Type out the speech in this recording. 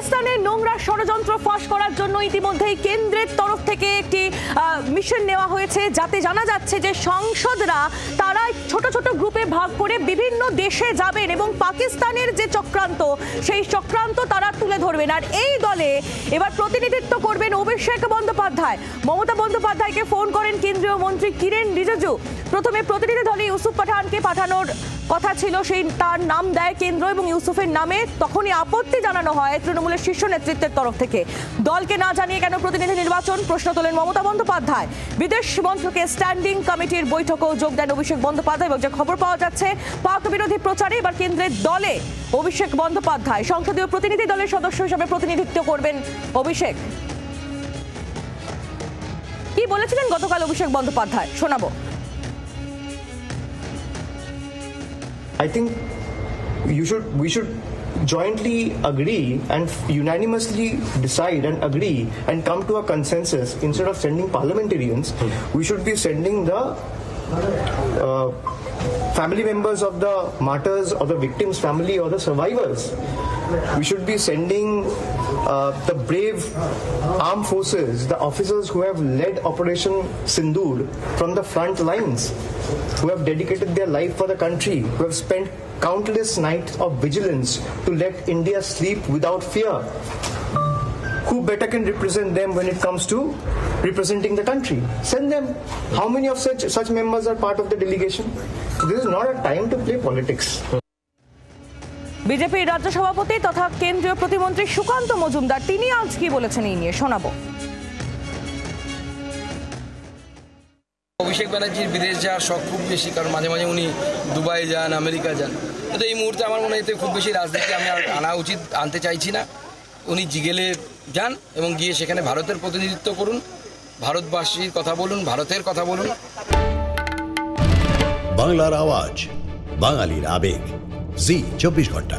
পাকিস্তানের নোংরা ষড়যন্ত্র ফাঁস করার জন্য ইতিমধ্যেই কেন্দ্রের তরফ থেকে একটি মিশন নেওয়া হয়েছে, যাতে জানা যাচ্ছে যে সংসদরা তারা ছোট ছোট গ্রুপে ভাগ করে বিভিন্ন দেশে যাবেন এবং পাকিস্তানের যে চক্রান্ত সেই চক্রান্ত তারা তুলে ধরবেন। আর এই দলে এবার প্রতিনিধিত্ব করবেন অভিষেক বন্দ্যোপাধ্যায়। মমতা বন্দ্যোপাধ্যায়কে ফোন করেন কেন্দ্রীয় মন্ত্রী কিরেন রিজিজু। প্রথমে প্রতিনিধি দলে ইউসুফ পাঠানকে পাঠানোর কথা ছিল, সেই তার নাম দেয় কেন্দ্র এবং ইউসুফের নামে তখনই আপত্তি জানানো হয় তৃণমূলের শীর্ষ নেতৃত্বের তরফ থেকে। দলকে না জানিয়ে কেন প্রতিনিধি নির্বাচন, প্রশ্ন তোলেন মমতা বন্দ্যোপাধ্যায়। বিদেশ মন্ত্রকের স্ট্যান্ডিং কমিটির বৈঠকেও যোগ দেন অভিষেক বন্দ্যোপাধ্যায় এবং যে খবর পাওয়া যাচ্ছে পাক বিরোধী প্রচারে এবার কেন্দ্রের দলে অভিষেক বন্দ্যোপাধ্যায়। সংসদীয় প্রতিনিধি দলের সদস্য হিসেবে প্রতিনিধিত্ব করবেন অভিষেক। কি বলেছিলেন গতকাল অভিষেক বন্দ্যোপাধ্যায়, শোনাবো। I think we should jointly agree and unanimously decide and agree and come to a consensus. Instead of sending parliamentarians, we should be sending the family members of the martyrs or the victims' family or the survivors. We should be sending the brave armed forces, the officers who have led Operation Sindoor from the front lines, who have dedicated their life for the country, who have spent countless nights of vigilance to let India sleep without fear. Who better can represent them when it comes to representing the country? Send them. How many of such members are part of the delegation? This is not a time to play politics. বিজেপির রাজ্য সভাপতি তথা কেন্দ্রীয় প্রতিমন্ত্রী সুকান্ত মজুমদার তিনি আজ কি বলেছেন এই নিয়ে শোনাবো। অভিষেক ব্যানার্জির বিদেশ যাওয়ার শখ খুব বেশি, কারণ মাঝে মাঝে উনি দুবাই যান, আমেরিকা যান। কিন্তু এই মুহূর্তে আমার মনে হয় এতে খুব বেশি রাজনীতি আমি আনা উচিত, আনতে চাইছি না। উনি গেলে যান এবং গিয়ে সেখানে ভারতের প্রতিনিধিত্ব করুন, ভারতবাসীর কথা বলুন, ভারতের কথা বলুন। বাংলার আওয়াজ, বাঙালির আবেগ, জি 24 ঘন্টা।